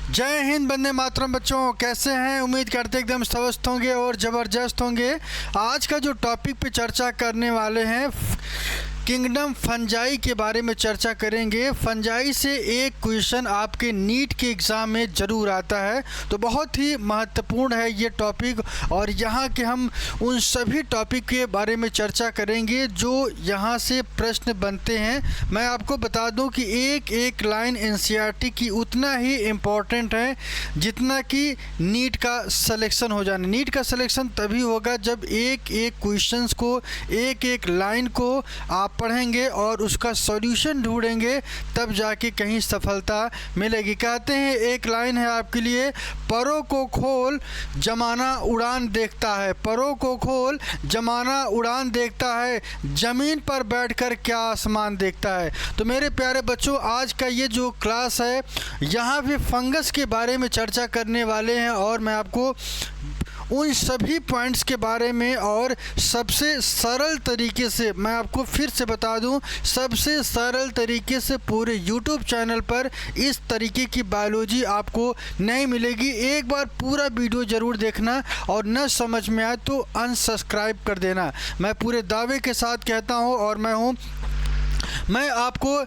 जय हिंद, वंदे मातरम। बच्चों कैसे हैं? उम्मीद करते एकदम स्वस्थ होंगे और ज़बरदस्त होंगे। आज का जो टॉपिक पे चर्चा करने वाले हैं, किंगडम फंजाई के बारे में चर्चा करेंगे। फंजाई से एक क्वेश्चन आपके नीट के एग्ज़ाम में ज़रूर आता है, तो बहुत ही महत्वपूर्ण है ये टॉपिक। और यहाँ के हम उन सभी टॉपिक के बारे में चर्चा करेंगे जो यहाँ से प्रश्न बनते हैं। मैं आपको बता दूं कि एक एक लाइन एनसीईआरटी की उतना ही इम्पोर्टेंट है जितना कि नीट का सिलेक्शन हो जाना। नीट का सिलेक्शन तभी होगा जब एक एक क्वेश्चंस को, एक एक लाइन को आप पढ़ेंगे और उसका सॉल्यूशन ढूंढेंगे, तब जाके कहीं सफलता मिलेगी। कहते हैं, एक लाइन है आपके लिए, परों को खोल जमाना उड़ान देखता है, परों को खोल जमाना उड़ान देखता है, ज़मीन पर बैठकर क्या आसमान देखता है। तो मेरे प्यारे बच्चों, आज का ये जो क्लास है, यहाँ पे फंगस के बारे में चर्चा करने वाले हैं और मैं आपको उन सभी पॉइंट्स के बारे में और सबसे सरल तरीके से, मैं आपको फिर से बता दूं, सबसे सरल तरीके से पूरे YouTube चैनल पर इस तरीके की बायोलॉजी आपको नहीं मिलेगी। एक बार पूरा वीडियो ज़रूर देखना और न समझ में आए तो अनसब्सक्राइब कर देना। मैं पूरे दावे के साथ कहता हूं, और मैं आपको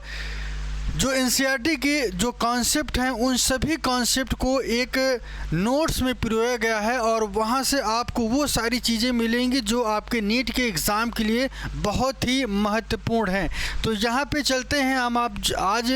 जो एनसीईआरटी के जो कॉन्सेप्ट हैं, उन सभी कॉन्सेप्ट को एक नोट्स में पिरोया गया है और वहाँ से आपको वो सारी चीज़ें मिलेंगी जो आपके नीट के एग्ज़ाम के लिए बहुत ही महत्वपूर्ण हैं। तो यहाँ पे चलते हैं हम। आप आज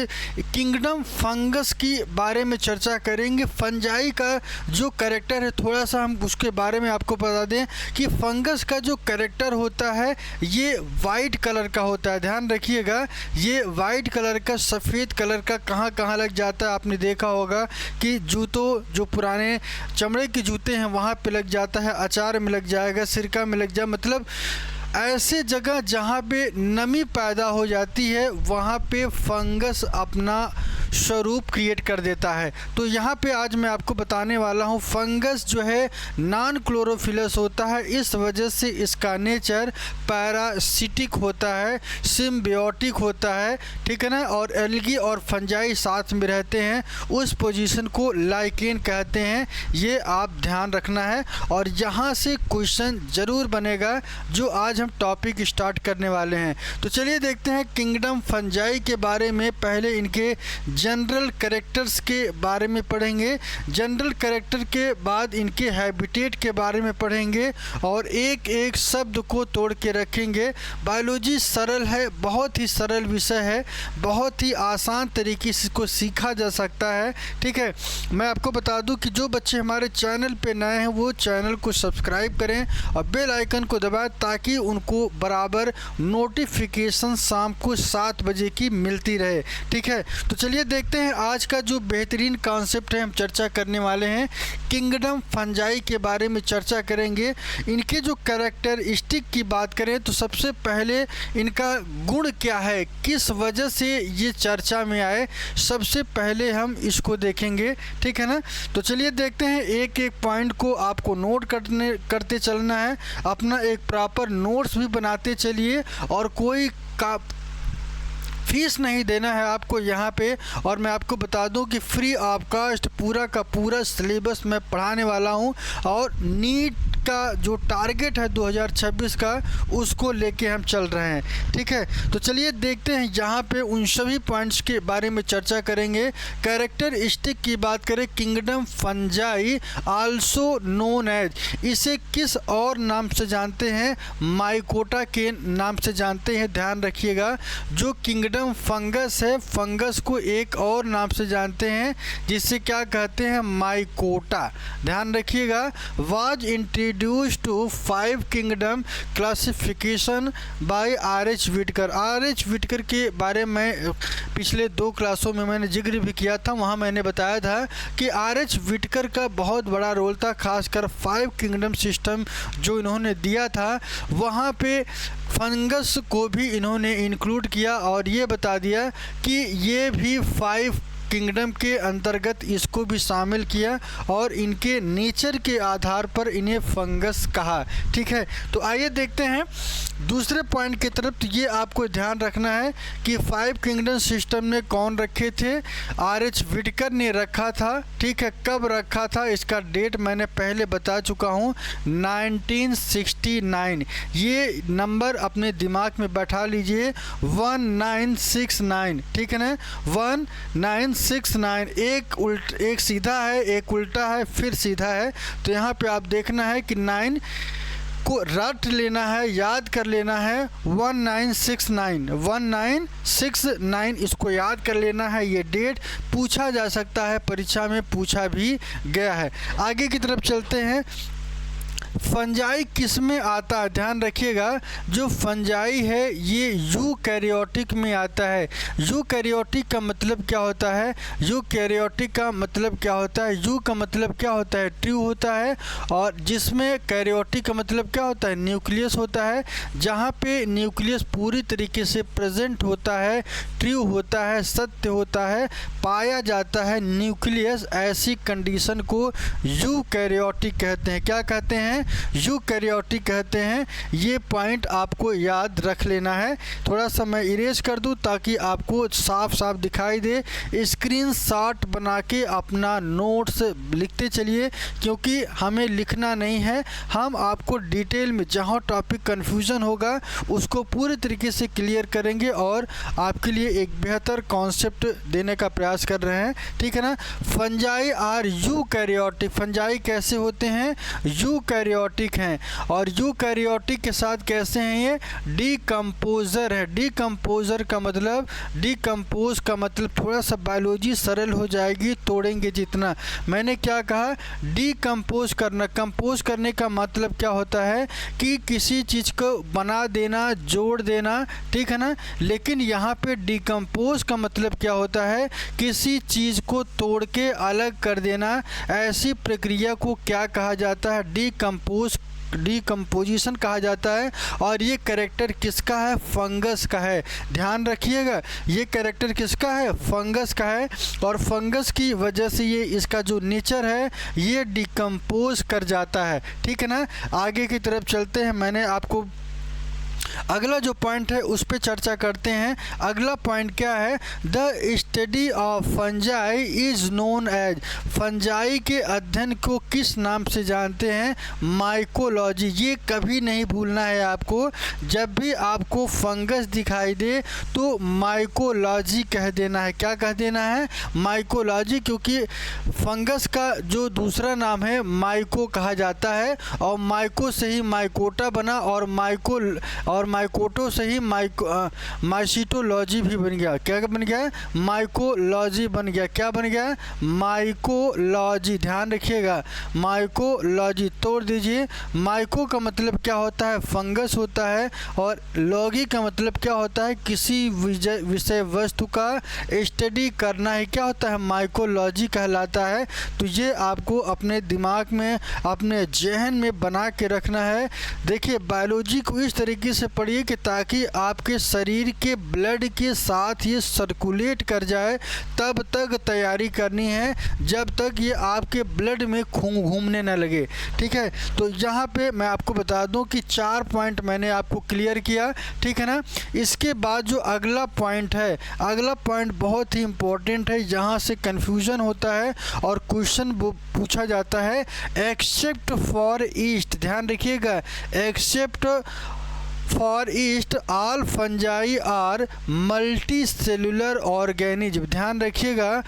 किंगडम फंगस की बारे में चर्चा करेंगे। फंजाई का जो कैरेक्टर है, थोड़ा सा हम उसके बारे में आपको बता दें कि फंगस का जो कैरेक्टर होता है ये वाइट कलर का होता है। ध्यान रखिएगा, ये वाइट कलर का, सफ़ेद कलर का कहाँ कहाँ लग जाता है। आपने देखा होगा कि जूतों, जो पुराने चमड़े के जूते हैं, वहाँ पे लग जाता है, अचार में लग जाएगा, सिरका में लग जाए, मतलब ऐसे जगह जहाँ पे नमी पैदा हो जाती है वहाँ पे फंगस अपना स्वरूप क्रिएट कर देता है। तो यहाँ पे आज मैं आपको बताने वाला हूँ, फंगस जो है नॉन क्लोरोफिलस होता है, इस वजह से इसका नेचर पैरासिटिक होता है, सिम्बियोटिक होता है, ठीक है ना। और एल्गी और फंजाई साथ में रहते हैं, उस पोजीशन को लाइकेन कहते हैं। ये आप ध्यान रखना है और यहाँ से क्वेश्चन ज़रूर बनेगा जो आज हम टॉपिक स्टार्ट करने वाले हैं। तो चलिए देखते हैं किंगडम फंजाई के बारे में। पहले इनके जनरल कैरेक्टर्स के बारे में पढ़ेंगे, जनरल कैरेक्टर के बाद इनके हैबिटेट के बारे में पढ़ेंगे और एक एक शब्द को तोड़ के रखेंगे। बायोलॉजी सरल है, बहुत ही सरल विषय है, बहुत ही आसान तरीके से इसको सीखा जा सकता है, ठीक है। मैं आपको बता दूं कि जो बच्चे हमारे चैनल पे नए हैं वो चैनल को सब्सक्राइब करें और बेल आइकन को दबाएं ताकि उनको बराबर नोटिफिकेशन शाम को 7 बजे की मिलती रहे, ठीक है। तो चलिए देखते हैं आज का जो बेहतरीन कॉन्सेप्ट है, हम चर्चा करने वाले हैं। किंगडम फंजाई के बारे में चर्चा करेंगे। इनके जो कैरेक्टरिस्टिक की बात करें तो सबसे पहले इनका गुण क्या है, किस वजह से ये चर्चा में आए, सबसे पहले हम इसको देखेंगे, ठीक है ना। तो चलिए देखते हैं, एक एक पॉइंट को आपको नोट करते चलना है, अपना एक प्रॉपर नोट्स भी बनाते चलिए और कोई का फीस नहीं देना है आपको यहाँ पे। और मैं आपको बता दूं कि फ्री ऑफ कास्ट पूरा का पूरा सिलेबस मैं पढ़ाने वाला हूँ और नीट का जो टारगेट है 2026 का, उसको लेके हम चल रहे हैं, ठीक है। तो चलिए देखते हैं, यहाँ पे उन सभी पॉइंट्स के बारे में चर्चा करेंगे। कैरेक्टरिस्टिक की बात करें, kingdom fungi also known as, इसे किस और नाम से जानते हैं? माइकोटा के नाम से जानते हैं। ध्यान रखिएगा, जो किंगडम फंगस है, फंगस को एक और नाम से जानते हैं जिसे क्या कहते हैं? माइकोटा। ध्यान रखिएगा। Was introduced to 5 kingdom classification by R.H. Whittaker. R.H. Whittaker के बारे में पिछले 2 क्लासों में मैंने जिक्र भी किया था। वहाँ मैंने बताया था कि R.H. विटकर का बहुत बड़ा रोल था, खासकर 5 किंगडम सिस्टम जो इन्होंने दिया था, वहाँ पे फंगस को भी इन्होंने इंक्लूड किया और ये बता दिया कि ये भी 5 किंगडम के अंतर्गत इसको भी शामिल किया और इनके नेचर के आधार पर इन्हें फंगस कहा। ठीक है, तो आइए देखते हैं दूसरे पॉइंट की तरफ। तो ये आपको ध्यान रखना है कि 5 किंगडम सिस्टम ने कौन रखे थे, आर.एच. व्हिटेकर ने रखा था। ठीक है, कब रखा था इसका डेट मैंने पहले बता चुका हूँ, 1969। ये नंबर अपने दिमाग में बैठा लीजिए, 1969। ठीक है ना, 1969। एक सीधा है, एक उल्टा है, फिर सीधा है। तो यहाँ पे आप देखना है कि 9 को रट लेना है, याद कर लेना है, 1969 इसको याद कर लेना है। ये डेट पूछा जा सकता है, परीक्षा में पूछा भी गया है। आगे की तरफ चलते हैं। फंजाई किस में आता है, ध्यान रखिएगा। जो फंजाई है ये यूकैरियोटिक में आता है। यूकैरियोटिक का मतलब क्या होता है, यूकैरियोटिक का मतलब क्या होता है, यू का मतलब क्या होता है, ट्रू होता है। और जिसमें कैरियोटिक का मतलब क्या होता है, न्यूक्लियस होता है। जहाँ पे न्यूक्लियस पूरी तरीके से प्रेजेंट होता है, ट्रू होता है, सत्य होता है, पाया जाता है न्यूक्लियस, ऐसी कंडीशन को यूकैरियोटिक कहते हैं। क्या कहते हैं, यूकैरियोटिक कहते हैं। ये पॉइंट आपको याद रख लेना है। थोड़ा सा मैं इरेज कर दूं ताकि आपको साफ साफ दिखाई दे। स्क्रीनशॉट बना के अपना नोट्स लिखते चलिए, क्योंकि हमें लिखना नहीं है, हम आपको डिटेल में जहां टॉपिक कन्फ्यूज़न होगा उसको पूरे तरीके से क्लियर करेंगे और आपके लिए एक बेहतर कॉन्सेप्ट देने का प्रयास कर रहे हैं। ठीक है ना। Fungi are eukaryotic. फंजाई कैसे होते हैं, यूकैरियोटिक हैं। और यूकैरियोटिक के साथ कैसे हैं, ये डीकम्पोजर है। डीकम्पोजर का मतलब, डीकम्पोज का मतलब थोड़ा सा बायोलॉजी सरल हो जाएगी तोड़ेंगे जितना। मैंने क्या कहा, डीकम्पोज करना। कंपोज करने का मतलब क्या होता है कि किसी चीज़ को बना देना, जोड़ देना। ठीक है ना। लेकिन यहाँ पे डीकम्पोज का मतलब क्या होता है, किसी चीज़ को तोड़ के अलग कर देना। ऐसी प्रक्रिया को क्या कहा जाता है, डीकम्पोजिशन कहा जाता है। और ये कैरेक्टर किसका है, फंगस का है। ध्यान रखिएगा, ये कैरेक्टर किसका है, फंगस का है। और फंगस की वजह से ये इसका जो नेचर है ये डीकम्पोज कर जाता है। ठीक है ना। आगे की तरफ चलते हैं। मैंने आपको अगला जो पॉइंट है उस पर चर्चा करते हैं। अगला पॉइंट क्या है, the study of fungi is known as. Fungi के अध्ययन को किस नाम से जानते हैं, माइकोलॉजी। ये कभी नहीं भूलना है आपको। जब भी आपको फंगस दिखाई दे तो माइकोलॉजी कह देना है। क्या कह देना है, माइकोलॉजी। क्योंकि फंगस का जो दूसरा नाम है माइको कहा जाता है, और माइको से ही माइकोटा बना, और माइकोटो से ही माइसीटोलॉजी भी बन गया। क्या बन गया, माइकोलॉजी बन गया। क्या बन गया, माइकोलॉजी। ध्यान रखिएगा, माइकोलॉजी तोड़ दीजिए। माइको का मतलब क्या होता है, फंगस होता है। और लॉजी का मतलब क्या होता है, किसी विषय वस्तु का स्टडी करना है, क्या होता है, माइकोलॉजी कहलाता है। तो ये आपको अपने दिमाग में, अपने जहन में बना के रखना है। देखिए, बायोलॉजी को इस तरीके से पढ़िए कि ताकि आपके शरीर के ब्लड के साथ ये सर्कुलेट कर जाए। तब तक तैयारी करनी है जब तक ये आपके ब्लड में घूमने न लगे। ठीक है। तो यहाँ पे मैं आपको बता दूं कि 4 पॉइंट मैंने आपको क्लियर किया। ठीक है ना। इसके बाद जो अगला पॉइंट है, अगला पॉइंट बहुत ही इम्पोर्टेंट है, यहाँ से कन्फ्यूज़न होता है और क्वेश्चन पूछा जाता है, एक्सेप्ट फॉर ईस्ट। ध्यान रखिएगा, except for yeast all fungi are multicellular organism. ध्यान रखिएगा,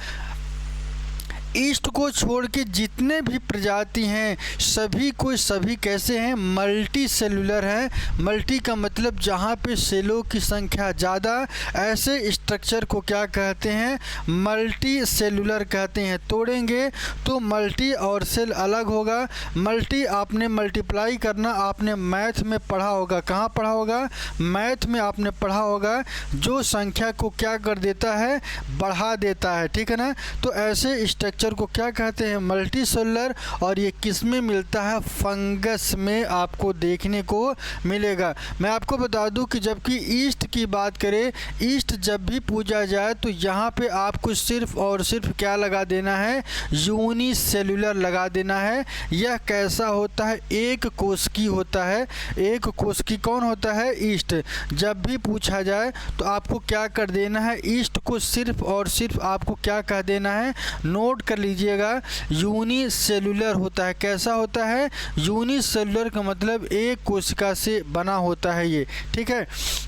ईस्ट को छोड़ के जितने भी प्रजाति हैं सभी कैसे हैं, मल्टी सेलुलर हैं। मल्टी का मतलब जहाँ पे सेलों की संख्या ज़्यादा, ऐसे स्ट्रक्चर को क्या कहते हैं, मल्टी सेलुलर कहते हैं। तोड़ेंगे तो मल्टी और सेल अलग होगा। मल्टी आपने मल्टीप्लाई करना आपने मैथ में पढ़ा होगा। कहाँ पढ़ा होगा, मैथ में आपने पढ़ा होगा। जो संख्या को क्या कर देता है, बढ़ा देता है। ठीक है ना। तो ऐसे स्ट्रक्चर स्ट्रक्चर को क्या कहते हैं, मल्टी सेलुलर। और ये किस में मिलता है, फंगस में आपको देखने को मिलेगा। मैं आपको बता दूं कि जबकि ईस्ट की बात करें, ईस्ट जब भी पूजा जाए तो यहाँ पे आपको सिर्फ और सिर्फ क्या लगा देना है, यूनिसेलुलर लगा देना है। यह कैसा होता है, एक कोशिकी होता है। एक कोशिकी कौन होता है, ईस्ट। जब भी पूछा जाए तो आपको क्या कर देना है, ईस्ट को सिर्फ और सिर्फ आपको क्या कह देना है, नोट कर लीजिएगा, यूनिसेलुलर होता है। कैसा होता है, यूनिसेलुलर का मतलब एक कोशिका से बना होता है ये, ठीक है।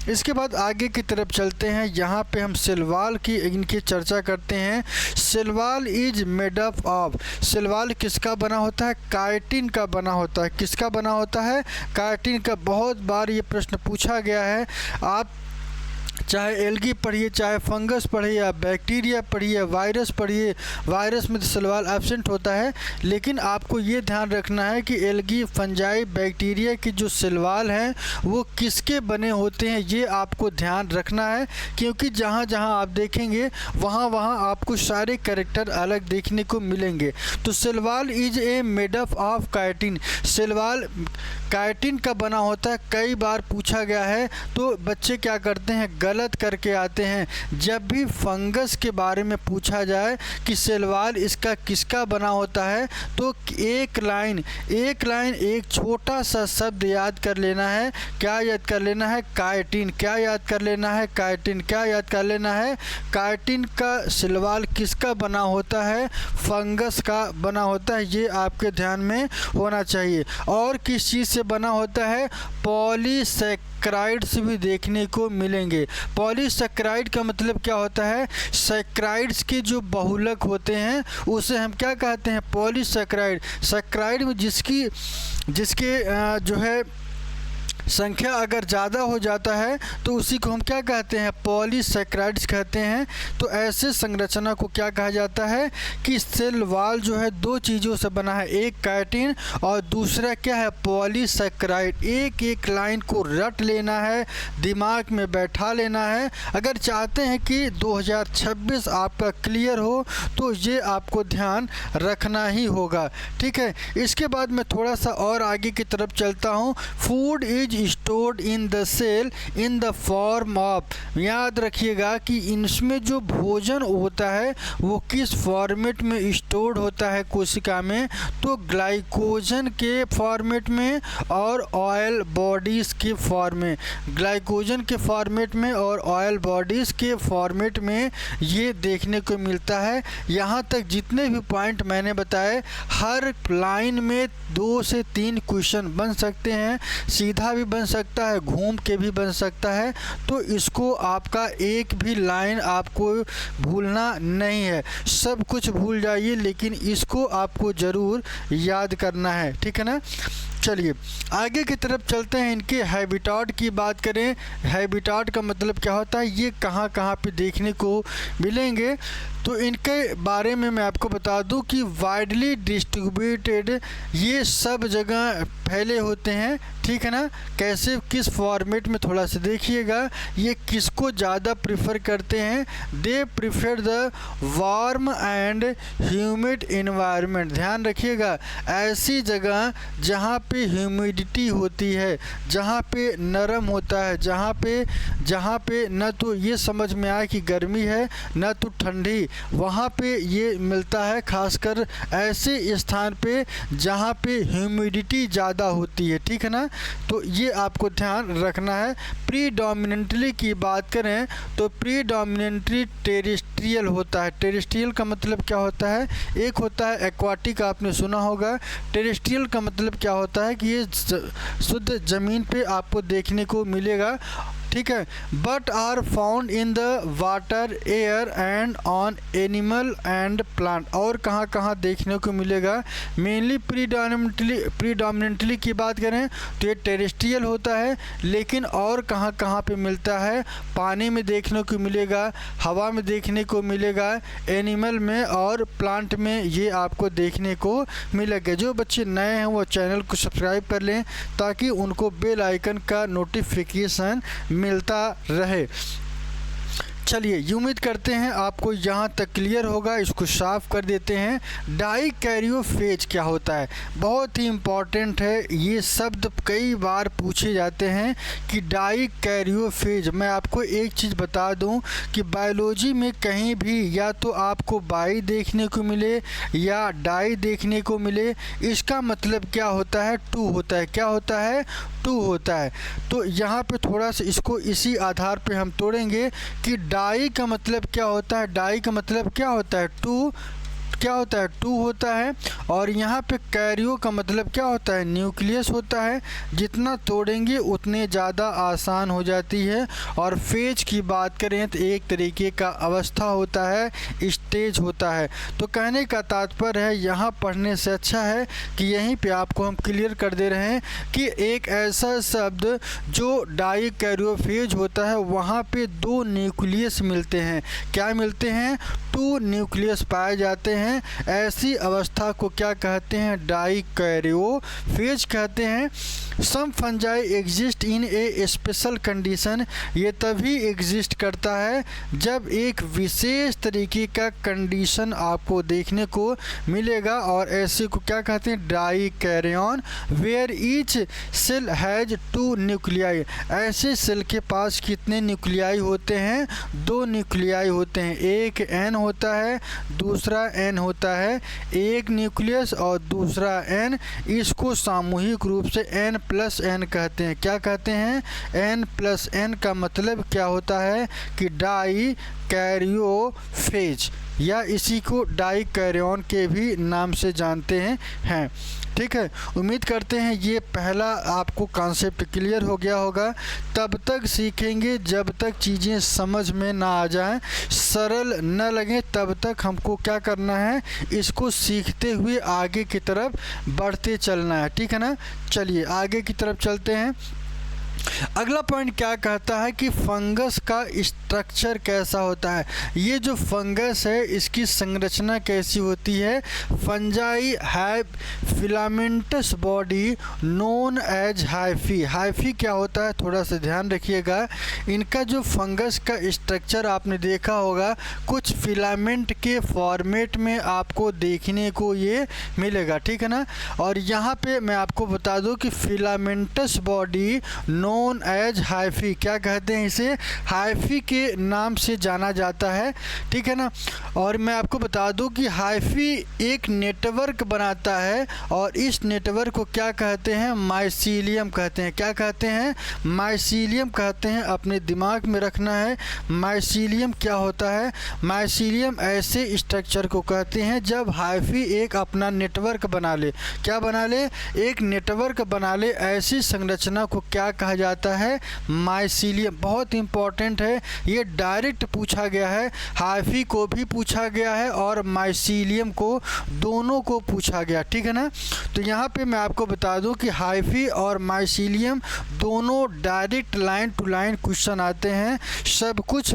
इसके बाद आगे की तरफ चलते हैं। यहाँ पे हम सेलवाल की इनकी चर्चा करते हैं। Cell wall is made up of, cell wall किसका बना होता है, काइटिन का बना होता है। किसका बना होता है, काइटिन का। बहुत बार ये प्रश्न पूछा गया है। आप चाहे एल्गी पढ़िए, चाहे फंगस पढ़िए, या बैक्टीरिया पढ़िए, वायरस पढ़िए, वायरस में तो सेलवाल एब्सेंट होता है। लेकिन आपको ये ध्यान रखना है कि एल्गी, फंजाई, बैक्टीरिया की जो सेलवाल हैं वो किसके बने होते हैं, ये आपको ध्यान रखना है। क्योंकि जहाँ जहाँ आप देखेंगे वहाँ वहाँ आपको सारे कैरेक्टर अलग देखने को मिलेंगे। तो cell wall is a made up of chitin, cell wall chitin का बना होता है। कई बार पूछा गया है तो बच्चे क्या करते हैं, गलत करके आते हैं। जब भी फंगस के बारे में पूछा जाए कि सेलवाल इसका किसका बना होता है, तो एक लाइन एक छोटा सा शब्द याद कर लेना है। क्या याद कर लेना है, काइटिन। क्या याद कर लेना है, काइटिन। क्या याद कर लेना है, काइटिन का सेलवाल किसका बना होता है, फंगस का बना होता है। ये आपके ध्यान में होना चाहिए। और किस चीज़ से बना होता है, पॉलीसैकेराइड्स भी देखने को मिलेंगे। पॉलीसैकेराइड का मतलब क्या होता है, सैकेराइड्स के जो बहुलक होते हैं उसे हम क्या कहते हैं, पॉलीसैकेराइड। सैकेराइड में जिसके जो है संख्या अगर ज़्यादा हो जाता है तो उसी को हम क्या कहते हैं, पॉलीसैकेराइड्स कहते हैं। तो ऐसे संरचना को क्या कहा जाता है कि सेल वॉल जो है दो चीज़ों से बना है, एक काइटिन और दूसरा क्या है, पॉलीसैकेराइड। एक एक लाइन को रट लेना है, दिमाग में बैठा लेना है। अगर चाहते हैं कि 2026 आपका क्लियर हो तो ये आपको ध्यान रखना ही होगा, ठीक है। इसके बाद मैं थोड़ा सा और आगे की तरफ चलता हूँ। Food is stored in the cell in the form of, याद रखिएगा कि इनमें जो भोजन होता है वो किस फॉर्मेट में स्टोर्ड होता है कोशिका में, तो ग्लाइकोजन के फॉर्मेट में और ऑयल बॉडीज़ के फॉर्म में, ग्लाइकोजन के फॉर्मेट में और ऑयल बॉडीज़ के फॉर्मेट में ये देखने को मिलता है। यहाँ तक जितने भी पॉइंट मैंने बताए, हर लाइन में 2 से 3 क्वेश्चन बन सकते हैं। सीधा भी बन सकता है, घूम के भी बन सकता है। तो इसको आपका एक भी लाइन आपको भूलना नहीं है। सब कुछ भूल जाइए लेकिन इसको आपको ज़रूर याद करना है, ठीक है ना। चलिए आगे की तरफ चलते हैं। इनके हैबिटाट की बात करें, हैबिटाट का मतलब क्या होता है, ये कहाँ कहाँ पे देखने को मिलेंगे। तो इनके बारे में मैं आपको बता दूं कि वाइडली डिस्ट्रीब्यूटेड, ये सब जगह फैले होते हैं, ठीक है ना। कैसे, किस फॉर्मेट में, थोड़ा सा देखिएगा। ये किसको ज़्यादा प्रिफर करते हैं, they prefer the warm and humid environment. ध्यान रखिएगा, ऐसी जगह जहाँ पे ह्यूमिडिटी होती है, जहाँ पे नरम होता है, जहाँ पे न तो ये समझ में आए कि गर्मी है न तो ठंडी, वहाँ पे ये मिलता है। खासकर ऐसे स्थान पे जहाँ पे ह्यूमिडिटी ज़्यादा होती है, ठीक है ना। तो ये आपको ध्यान रखना है। प्रीडोमिनेंटली की बात करें तो प्रीडोमिनेंटली टेरेस्ट्रियल होता है। टेरेस्ट्रियल का मतलब क्या होता है, एक होता है एक्वाटिक, आपने सुना होगा। टेरेस्ट्रियल का मतलब क्या होता है कि ये शुद्ध ज़मीन पे आपको देखने को मिलेगा, ठीक है। But are found in the water, air and on animal and plant. और कहाँ कहाँ देखने को मिलेगा, मेनली प्रीडोमिनेंटली की बात करें तो ये टेरेस्ट्रियल होता है। लेकिन और कहाँ कहाँ पे मिलता है, पानी में देखने को मिलेगा, हवा में देखने को मिलेगा, एनिमल में और प्लांट में ये आपको देखने को मिलेगा। जो बच्चे नए हैं वो चैनल को सब्सक्राइब कर लें ताकि उनको बेल आइकन का नोटिफिकेशन मिलता रहे। चलिए उम्मीद करते हैं आपको यहाँ तक क्लियर होगा। इसको साफ कर देते हैं। डाइकैरियोफेज क्या होता है, बहुत ही इम्पॉर्टेंट है। ये शब्द कई बार पूछे जाते हैं कि डाइकैरियोफेज। मैं आपको एक चीज़ बता दूं कि बायोलॉजी में कहीं भी या तो आपको बाई देखने को मिले या डाई देखने को मिले, इसका मतलब क्या होता है, टू होता है। क्या होता है, टू होता है। तो यहाँ पे थोड़ा सा इसको इसी आधार पे हम तोड़ेंगे कि डाई का मतलब क्या होता है। डाई का मतलब क्या होता है, टू। क्या होता है, टू होता है। और यहाँ पे कैरियो का मतलब क्या होता है, न्यूक्लियस होता है। जितना तोड़ेंगे उतने ज़्यादा आसान हो जाती है। और फेज की बात करें तो एक तरीके का अवस्था होता है, स्टेज होता है। तो कहने का तात्पर्य है यहाँ पढ़ने से अच्छा है कि यहीं पे आपको हम क्लियर कर दे रहे हैं कि एक ऐसा शब्द जो डाइकैरियोफेज होता है वहाँ पे दो न्यूक्लियस मिलते हैं। क्या मिलते हैं, टू न्यूक्लियस पाए जाते हैं। ऐसी अवस्था को क्या कहते हैं, डाइकैरियोफेज कहते हैं। Some fungi exist in a special condition. ये तभी एग्जिस्ट करता है जब एक विशेष तरीके का कंडीशन आपको देखने को मिलेगा। और ऐसे को क्या कहते हैं, dikaryon. Where each cell has two nuclei. ऐसे सेल के पास कितने न्यूक्लियाई होते हैं, दो न्यूक्लियाई होते हैं। एक एन होता है, दूसरा एन होता है। एक न्यूक्लियस और दूसरा एन। इसको सामूहिक रूप से एन प्लस एन कहते हैं। क्या कहते हैं, एन प्लस एन का मतलब क्या होता है कि डाइकैरियोफेज, या इसी को डाइकैरियन के भी नाम से जानते हैं। ठीक है, उम्मीद करते हैं ये पहला आपको कॉन्सेप्ट क्लियर हो गया होगा। तब तक सीखेंगे जब तक चीज़ें समझ में ना आ जाएं, सरल न लगे, तब तक हमको क्या करना है, इसको सीखते हुए आगे की तरफ बढ़ते चलना है। ठीक है ना, चलिए आगे की तरफ चलते हैं। अगला पॉइंट क्या कहता है कि फंगस का स्ट्रक्चर कैसा होता है। ये जो फंगस है इसकी संरचना कैसी होती है। Fungi have filamentous body known as hyphae. Hyphae क्या होता है, थोड़ा सा ध्यान रखिएगा। इनका जो फंगस का स्ट्रक्चर आपने देखा होगा, कुछ फिलामेंट के फॉर्मेट में आपको देखने को ये मिलेगा। ठीक है ना। और यहाँ पे मैं आपको बता दूँ कि filamentous body known as hyphae, क्या कहते हैं इसे, हाइफी के नाम से जाना जाता है। ठीक है ना। और मैं आपको बता दूं कि हाइफी एक नेटवर्क बनाता है और इस नेटवर्क को क्या कहते हैं, माइसीलियम कहते हैं। क्या कहते हैं, माइसीलियम कहते हैं। अपने दिमाग में रखना है माइसीलियम क्या होता है। माइसीलियम ऐसे स्ट्रक्चर को कहते हैं जब हाइफी एक अपना नेटवर्क बना ले। क्या बना ले, एक नेटवर्क बना ले। ऐसी संरचना को क्या कहा जाता है, माइसीलियम। बहुत इंपॉर्टेंट है, ये डायरेक्ट पूछा गया है। हाइफी को भी पूछा गया है और माइसीलियम को, दोनों को पूछा गया। ठीक है ना। तो यहाँ पे मैं आपको बता दूं कि हाइफी और माइसीलियम दोनों direct line to line question आते हैं। सब कुछ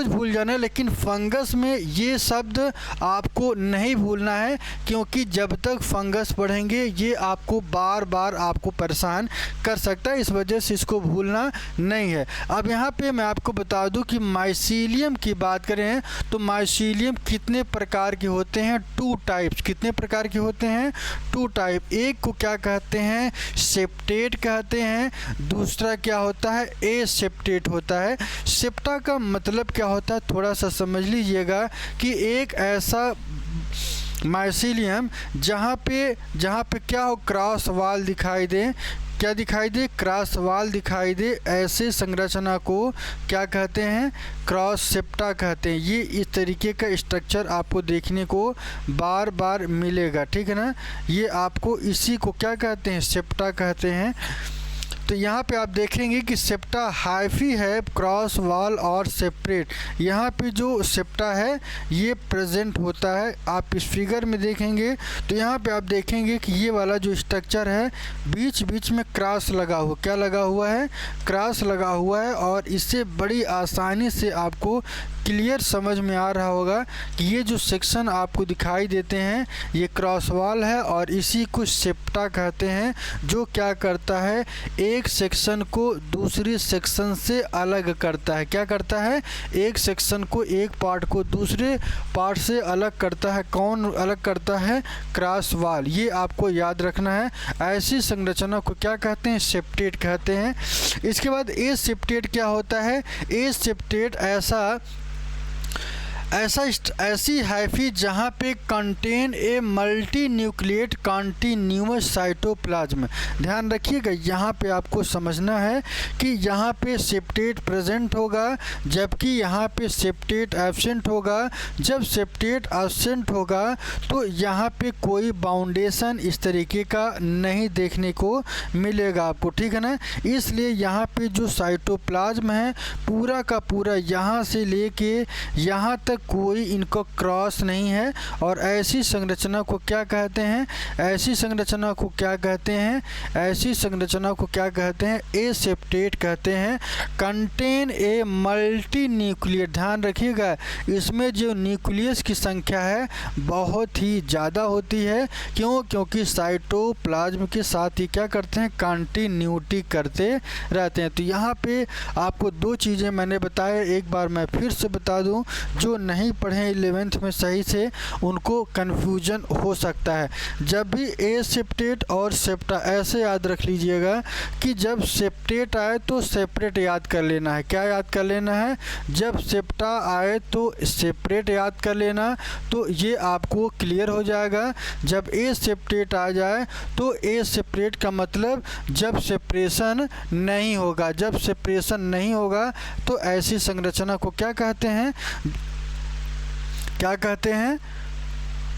भूल जाना है, लेकिन फंगस में ये शब्द आपको नहीं भूलना है, क्योंकि जब तक फंगस पढ़ेंगे ये आपको बार बार आपको परेशान कर सकता है। इस वजह से इसको भूलना नहीं है। अब यहाँ पे मैं आपको बता दूं कि माइसीलियम की बात करें तो माइसीलियम कितने प्रकार के होते हैं, टू टाइप्स। कितने प्रकार के होते हैं, टू टाइप। एक को क्या कहते हैं, सेप्टेट कहते हैं। दूसरा क्या होता है, एसेप्टेट होता है। सेप्टा का मतलब क्या होता है, थोड़ा सा समझ लीजिएगा कि एक ऐसा माइसीलियम जहाँ पे क्या हो, क्रॉस वाल दिखाई दे। क्या दिखाई दे, क्रॉस वाल दिखाई दे। ऐसे संरचना को क्या कहते हैं, क्रॉस सेप्टा कहते हैं। ये इस तरीके का स्ट्रक्चर आपको देखने को बार बार मिलेगा। ठीक है ना। ये आपको इसी को क्या कहते हैं, सेप्टा कहते हैं। तो यहाँ पे आप देखेंगे कि सेप्टा हाइफी है, क्रॉस वाल और सेपरेट। यहाँ पे जो सेप्टा है ये प्रेजेंट होता है। आप इस फिगर में देखेंगे तो यहाँ पे आप देखेंगे कि ये वाला जो स्ट्रक्चर है बीच बीच में क्रॉस लगा हुआ, क्या लगा हुआ है, क्रॉस लगा हुआ है। और इससे बड़ी आसानी से आपको क्लियर समझ में आ रहा होगा कि ये जो सेक्शन आपको दिखाई देते हैं ये क्रॉस वॉल है और इसी को सेप्टा कहते हैं, जो क्या करता है एक सेक्शन को दूसरी सेक्शन से अलग करता है। क्या करता है? एक सेक्शन को, एक पार्ट को दूसरे पार्ट से अलग करता है। कौन अलग करता है? Cross wall. ये आपको याद रखना है। ऐसी संरचना को क्या कहते हैं? सेप्टेट कहते हैं। इसके बाद ए सेप्टेट क्या होता है? ए सेप्टेट ऐसी हाइफी जहाँ पे contain a multi nucleate continuous cytoplasm. ध्यान रखिएगा, यहाँ पे आपको समझना है कि यहाँ पे सेप्टेट प्रेजेंट होगा जबकि यहाँ पे सेप्टेट एब्सेंट होगा। जब सेप्टेट एब्सेंट होगा तो यहाँ पे कोई बाउंडेशन इस तरीके का नहीं देखने को मिलेगा आपको, ठीक है ना। इसलिए यहाँ पे जो साइटोप्लाज्म है पूरा का पूरा यहाँ से लेके यहाँ तक कोई इनको क्रॉस नहीं है। और ऐसी संरचना को क्या कहते हैं? ऐसी संरचना को क्या कहते हैं? ऐसी संरचना को क्या कहते हैं? एसेप्टेट कहते हैं। Contain a multi nucleate. ध्यान रखिएगा, इसमें जो न्यूक्लियस की संख्या है बहुत ही ज़्यादा होती है। क्यों? क्योंकि साइटोप्लाज्म के साथ ही क्या करते हैं? कंटिन्यूटी करते रहते हैं। तो यहाँ पे आपको दो चीज़ें मैंने बताया, एक बार मैं फिर से बता दूँ, जो नहीं पढ़े 11th में सही से उनको कन्फ्यूजन हो सकता है। जब भी ए सेप्टेट और सेप्टा, ऐसे याद रख लीजिएगा कि जब सेप्टेट आए तो सेपरेट याद कर लेना है। क्या याद कर लेना है? जब सेप्टा आए तो सेपरेट याद कर लेना, तो ये आपको क्लियर हो जाएगा। जब ए सेप्टेट आ जाए तो ए सेपरेट का मतलब जब सेपरेशन नहीं होगा। जब सेपरेशन नहीं होगा तो ऐसी संरचना को क्या कहते हैं? क्या कहते हैं?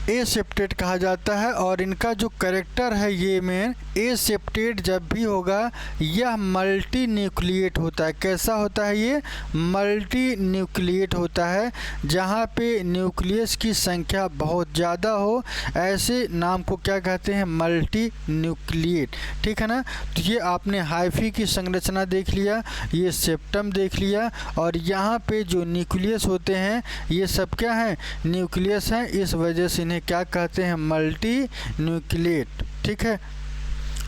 एसेप्टेट कहा जाता है। और इनका जो कैरेक्टर है ये मेन, एसेप्टेट जब भी होगा यह मल्टी न्यूक्लिएट होता है। कैसा होता है ये? मल्टी न्यूक्लिएट होता है। जहाँ पे न्यूक्लियस की संख्या बहुत ज़्यादा हो, ऐसे नाम को क्या कहते हैं? मल्टी न्यूक्लिएट, ठीक है ना। तो ये आपने हाइफी की संरचना देख लिया, ये सेप्टम देख लिया, और यहाँ पे जो न्यूक्लियस होते हैं ये सब क्या है? न्यूक्लियस हैं। इस वजह से इन्हें क्या कहते हैं? मल्टी न्यूक्लिएट, ठीक है।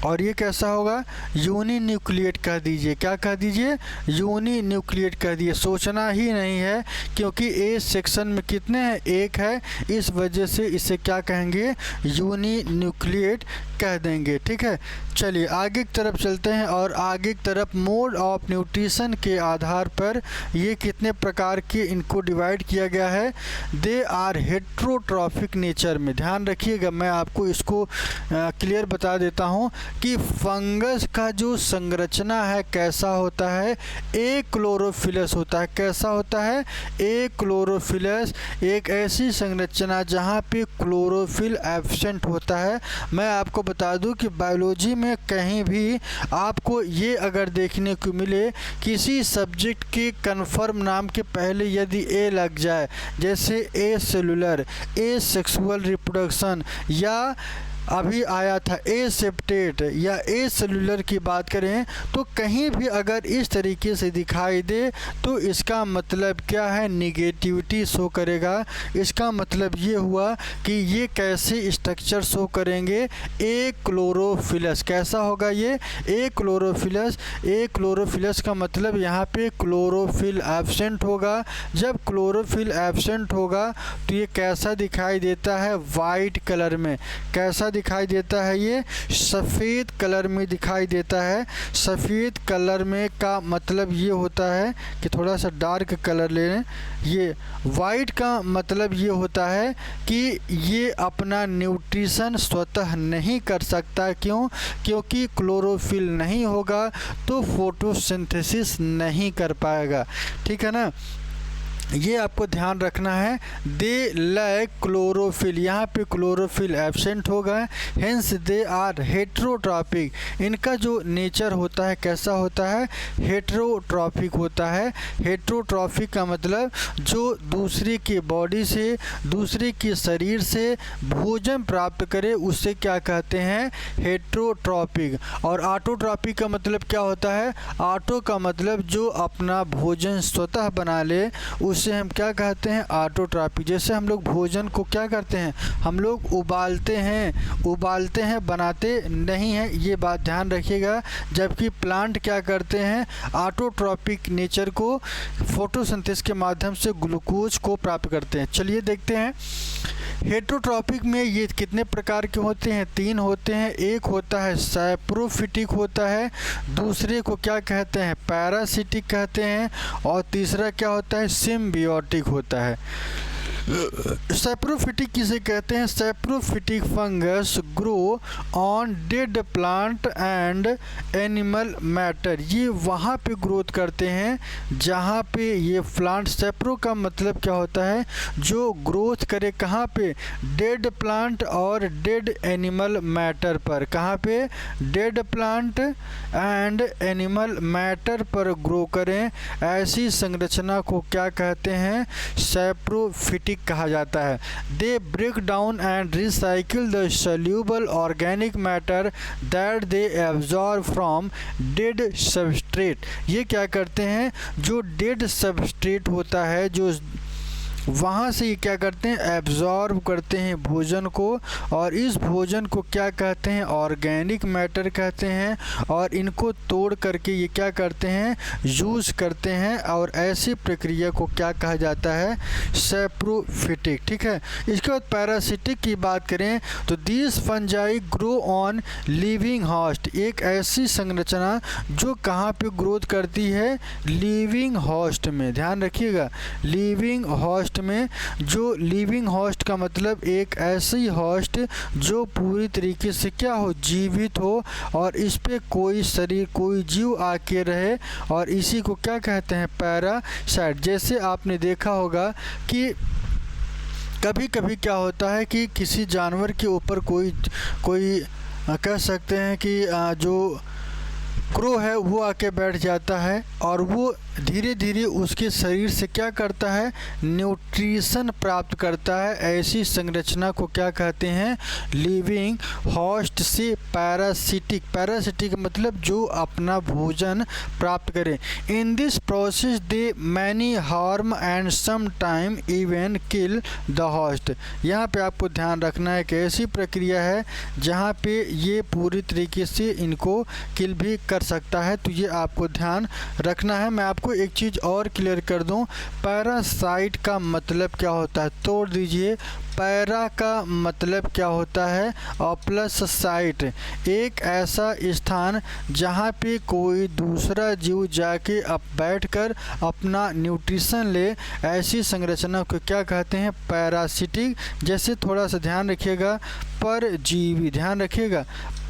और ये कैसा होगा? यूनी न्यूक्लिएट कह दीजिए। क्या कह दीजिए? यूनी न्यूक्लिएट कह दिए। सोचना ही नहीं है, क्योंकि ए सेक्शन में कितने हैं? एक है, इस वजह से इसे क्या कहेंगे? यूनी न्यूक्लिएट कह देंगे, ठीक है। चलिए आगे की तरफ चलते हैं, और आगे की तरफ मोड ऑफ न्यूट्रिशन के आधार पर ये कितने प्रकार के इनको डिवाइड किया गया है। दे आर हेट्रोट्रॉफिक नेचर में। ध्यान रखिएगा, मैं आपको इसको क्लियर बता देता हूँ कि फंगस का जो संरचना है कैसा होता है? एक क्लोरोफिलस होता है। कैसा होता है? एक क्लोरोफिलस। एक ऐसी संरचना जहाँ पे क्लोरोफिल एब्सेंट होता है। मैं आपको बता दूं कि बायोलॉजी में कहीं भी आपको ये अगर देखने को मिले किसी सब्जेक्ट के कन्फर्म नाम के पहले यदि ए लग जाए, जैसे ए सेलुलर, ए सेक्सुअल रिप्रोडक्शन, या अभी आया था ए सेप्टेट या ए सेलुलर की बात करें, तो कहीं भी अगर इस तरीके से दिखाई दे तो इसका मतलब क्या है? निगेटिविटी शो करेगा। इसका मतलब ये हुआ कि ये कैसे स्ट्रक्चर शो करेंगे? ए क्लोरोफिलस। कैसा होगा ये? ए क्लोरोफिलस। ए क्लोरोफिलस का मतलब यहाँ पे क्लोरोफिल एब्सेंट होगा। जब क्लोरोफिल एब्सेंट होगा तो ये कैसा दिखाई देता है? वाइट कलर में। कैसा दिखाई देता है? ये सफ़ेद कलर में दिखाई देता है। सफ़ेद कलर में का मतलब ये होता है कि थोड़ा सा डार्क कलर ले लें। ये वाइट का मतलब ये होता है कि ये अपना न्यूट्रिशन स्वतः नहीं कर सकता। क्यों? क्योंकि क्लोरोफिल नहीं होगा तो फोटोसिंथेसिस नहीं कर पाएगा, ठीक है ना। ये आपको ध्यान रखना है। They lack chlorophyll. यहाँ पे क्लोरोफिल एब्सेंट होगा, हेंस दे आर हेट्रोट्रॉपिक। इनका जो नेचर होता है कैसा होता है? हेट्रोट्रॉपिक होता है। हेट्रोट्रॉपिक का मतलब जो दूसरे की बॉडी से, दूसरे के शरीर से भोजन प्राप्त करे उसे क्या कहते हैं? हेट्रोट्रॉपिक। और ऑटोट्रॉपिक का मतलब क्या होता है? ऑटो का मतलब जो अपना भोजन स्वतः बना ले उसे हम क्या कहते हैं, ऑटोट्रॉफी। जैसे हम लोग भोजन को क्या करते हैं, हम लोग उबालते हैं, बनाते नहीं हैं, ये बात ध्यान रखिएगा। जबकि प्लांट क्या करते हैं, ऑटोट्रॉपिक नेचर को फोटोसिंथेसिस के माध्यम से ग्लूकोज को प्राप्त करते हैं। चलिए देखते हैं हेटेरोट्रॉपिक में ये कितने प्रकार के होते हैं, 3 होते हैं। एक होता है सैप्रोफिटिक होता है, दूसरे को क्या कहते हैं, पैरासिटिक कहते हैं, और तीसरा क्या होता है, सिम्बियोटिक होता है। सैप्रोफिटिक किसे कहते हैं, saprophytic fungus grow on dead plant and animal matter. ये वहाँ पे ग्रोथ करते हैं जहाँ पे ये प्लांट, सैप्रो का मतलब क्या होता है, जो ग्रोथ करे कहाँ पे, डेड प्लांट और डेड एनिमल मैटर पर। कहाँ पे, dead plant and animal matter पर ग्रो करें, ऐसी संरचना को क्या कहते हैं, सैप्रोफिटिक कहा जाता है। They break down and recycle the soluble organic matter that they absorb from dead substrate. ये क्या करते हैं, जो डेड सबस्ट्रेट होता है, जो वहाँ से ये क्या करते हैं, एब्जॉर्ब करते हैं भोजन को, और इस भोजन को क्या कहते हैं, ऑर्गेनिक मैटर कहते हैं, और इनको तोड़ करके ये क्या करते हैं, यूज़ करते हैं, और ऐसी प्रक्रिया को क्या कहा जाता है, सैप्रोफिटिक। ठीक है। इसके बाद पैरासिटिक की बात करें तो this fungi grow on living host. एक ऐसी संरचना जो कहाँ पे ग्रोथ करती है, लिविंग होस्ट में। ध्यान रखिएगा, लिविंग होस्ट में। जो लिविंग होस्ट का मतलब एक ऐसी होस्ट जो पूरी तरीके से क्या हो, जीवित हो, और इस पे कोई शरीर, कोई जीव आके रहे, और इसी को क्या कहते हैं, पैरासाइट। जैसे आपने देखा होगा कि कभी कभी क्या होता है कि किसी जानवर के ऊपर कोई कह सकते हैं कि जो क्रो है वो आके बैठ जाता है, और वो धीरे धीरे उसके शरीर से क्या करता है, न्यूट्रिशन प्राप्त करता है। ऐसी संरचना को क्या कहते हैं, लिविंग होस्ट से पैरासिटिक। पैरासिटिक मतलब जो अपना भोजन प्राप्त करे। In this process they many harm and some time even kill the host. यहाँ पे आपको ध्यान रखना है कि ऐसी प्रक्रिया है जहाँ पे ये पूरी तरीके से इनको किल भी कर सकता है, तो ये आपको ध्यान रखना है। मैं आपको एक चीज़ और क्लियर कर दूं, पैरासाइट का मतलब क्या होता है, तोड़ दीजिए। पैरा का मतलब क्या होता है, और प्लस साइट, एक ऐसा स्थान जहाँ पे कोई दूसरा जीव जाके अब बैठकर अपना न्यूट्रिशन ले, ऐसी संरचना को क्या कहते हैं, पैरासिटिक। जैसे थोड़ा सा ध्यान रखिएगा, परजीवी, ध्यान रखिएगा,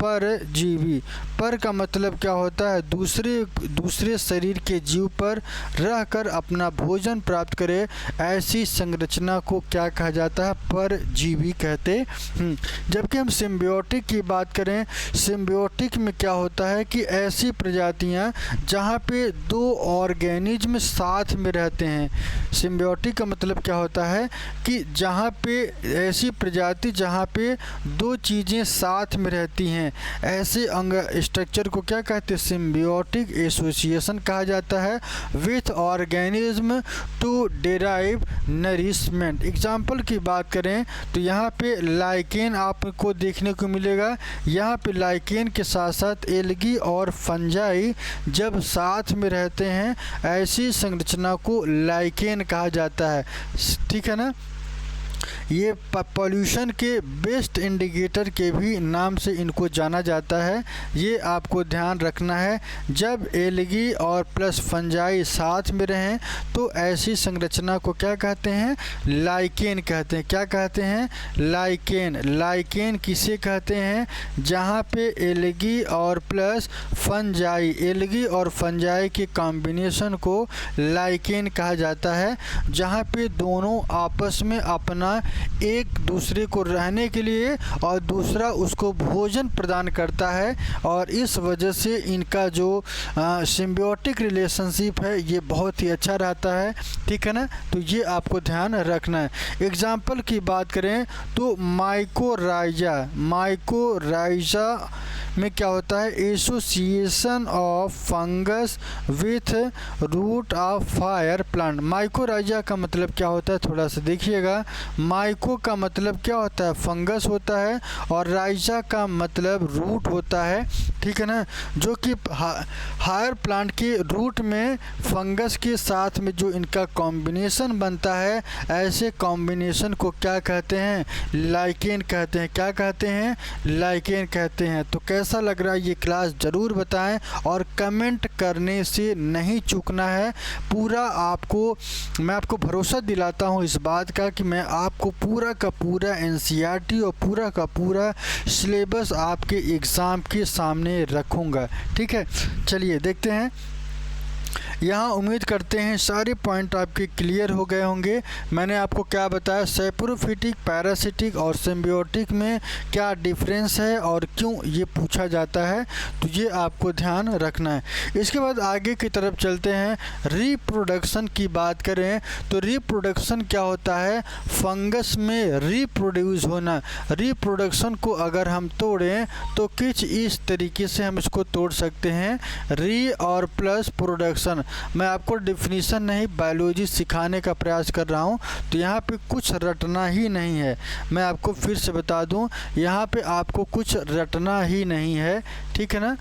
परजीवी। पर का मतलब क्या होता है, दूसरे शरीर के जीव पर रहकर अपना भोजन प्राप्त करे, ऐसी संरचना को क्या कहा जाता है, परजीवी कहते हैं। जबकि हम सिम्बियोटिक की बात करें, सिम्बियोटिक में क्या होता है कि ऐसी प्रजातियां जहां पे 2 ऑर्गेनिज्म साथ में रहते हैं। सिम्बियोटिक का मतलब क्या होता है कि जहां पे ऐसी प्रजाति जहां पे 2 चीज़ें साथ में रहती हैं, ऐसे अंग स्ट्रक्चर को क्या कहते हैं, सिम्बियोटिक एसोसिएशन कहा जाता है with organism to derive nourishment. Example की बात करें तो यहाँ पे लाइकेन आपको देखने को मिलेगा। यहाँ पे लाइकेन के साथ साथ एल्गी और फंजाई जब साथ में रहते हैं, ऐसी संरचना को लाइकेन कहा जाता है। ठीक है ना। ये पॉल्यूशन के बेस्ट इंडिकेटर के भी नाम से इनको जाना जाता है, ये आपको ध्यान रखना है। जब एल्गी और प्लस फंजाई साथ में रहें तो ऐसी संरचना को क्या कहते हैं, लाइकेन कहते हैं। क्या कहते हैं, लाइकेन। लाइकेन किसे कहते हैं, जहाँ पे एल्गी और प्लस फंजाई, एल्गी और फंजाई के कॉम्बिनेशन को लाइकेन कहा जाता है, जहाँ पे दोनों आपस में अपना जहाँ एक दूसरे को रहने के लिए और दूसरा उसको भोजन प्रदान करता है, और इस वजह से इनका जो सिम्बियोटिक रिलेशनशिप है ये बहुत ही अच्छा रहता है। ठीक है ना, तो ये आपको ध्यान रखना है। एग्जाम्पल की बात करें तो माइकोराइजा में क्या होता है, association of fungus with root of fire plant. Mycorrhiza का मतलब क्या होता है, थोड़ा सा देखिएगा। माइको का मतलब क्या होता है, फंगस होता है, और राइजा का मतलब रूट होता है। ठीक है ना, जो कि हायर प्लांट के रूट में फंगस के साथ में जो इनका कॉम्बिनेशन बनता है, ऐसे कॉम्बिनेशन को क्या कहते हैं, लाइकेन कहते हैं। क्या कहते हैं, लाइकेन कहते हैं। तो कैसा लग रहा है ये क्लास ज़रूर बताएं, और कमेंट करने से नहीं चूकना है। पूरा मैं आपको भरोसा दिलाता हूँ इस बात का कि मैं आपको पूरा का पूरा एनसीईआरटी और पूरा का पूरा सिलेबस आपके एग्ज़ाम के सामने रखूँगा। ठीक है, चलिए देखते हैं। यहाँ उम्मीद करते हैं सारे पॉइंट आपके क्लियर हो गए होंगे। मैंने आपको क्या बताया, सैप्रोफिटिक, पैरासिटिक और सिम्बियोटिक में क्या डिफरेंस है और क्यों ये पूछा जाता है, तो ये आपको ध्यान रखना है। इसके बाद आगे की तरफ चलते हैं। रिप्रोडक्शन की बात करें तो रिप्रोडक्शन क्या होता है, फंगस में रिप्रोड्यूस होना। रिप्रोडक्शन को अगर हम तोड़ें तो कुछ इस तरीके से हम इसको तोड़ सकते हैं, री और प्लस प्रोडक्शन। मैं आपको डिफिनीशन नहीं, बायोलॉजी सिखाने का प्रयास कर रहा हूँ, तो यहाँ पे कुछ रटना ही नहीं है। मैं आपको फिर से बता दूँ, यहाँ पे आपको कुछ रटना ही नहीं है। ठीक है ना।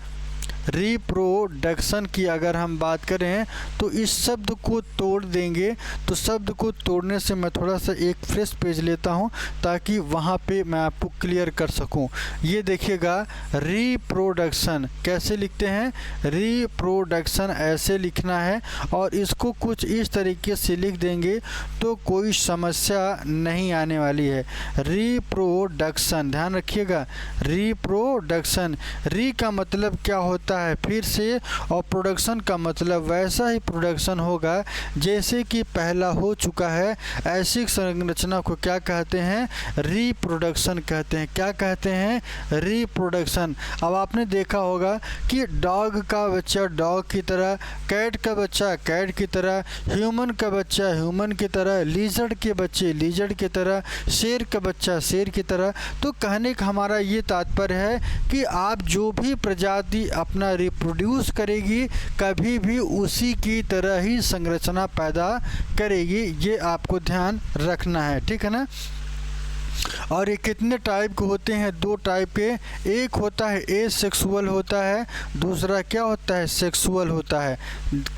रिप्रोडक्शन की अगर हम बात करें तो इस शब्द को तोड़ देंगे, तो शब्द को तोड़ने से मैं थोड़ा सा एक फ्रेश पेज लेता हूं ताकि वहां पे मैं आपको क्लियर कर सकूं। ये देखिएगा, रिप्रोडक्शन कैसे लिखते हैं, रिप्रोडक्शन ऐसे लिखना है, और इसको कुछ इस तरीके से लिख देंगे तो कोई समस्या नहीं आने वाली है। रिप्रोडक्शन, ध्यान रखिएगा, रिप्रोडक्शन। री का मतलब क्या होता है फिर से, और प्रोडक्शन का मतलब वैसा ही प्रोडक्शन होगा जैसे कि पहला हो चुका है। ऐसी संरचना को क्या कहते हैं, रिप्रोडक्शन कहते हैं। क्या कहते हैं, रिप्रोडक्शन। अब आपने देखा होगा कि डॉग का बच्चा डॉग की तरह, कैट का बच्चा कैट की तरह, ह्यूमन का बच्चा ह्यूमन की तरह, लिजर्ड के बच्चे लिजर्ड की तरह, शेर का बच्चा शेर की तरह। तो कहने का हमारा ये तात्पर्य है कि आप जो भी प्रजाति अपना रिप्रोड्यूस करेगी, कभी भी उसी की तरह ही संरचना पैदा करेगी। ये आपको ध्यान रखना है। ठीक है ना। और ये कितने टाइप के होते हैं, दो टाइप के। एक होता है एसेक्सुअल होता है, दूसरा क्या होता है, सेक्सुअल होता है।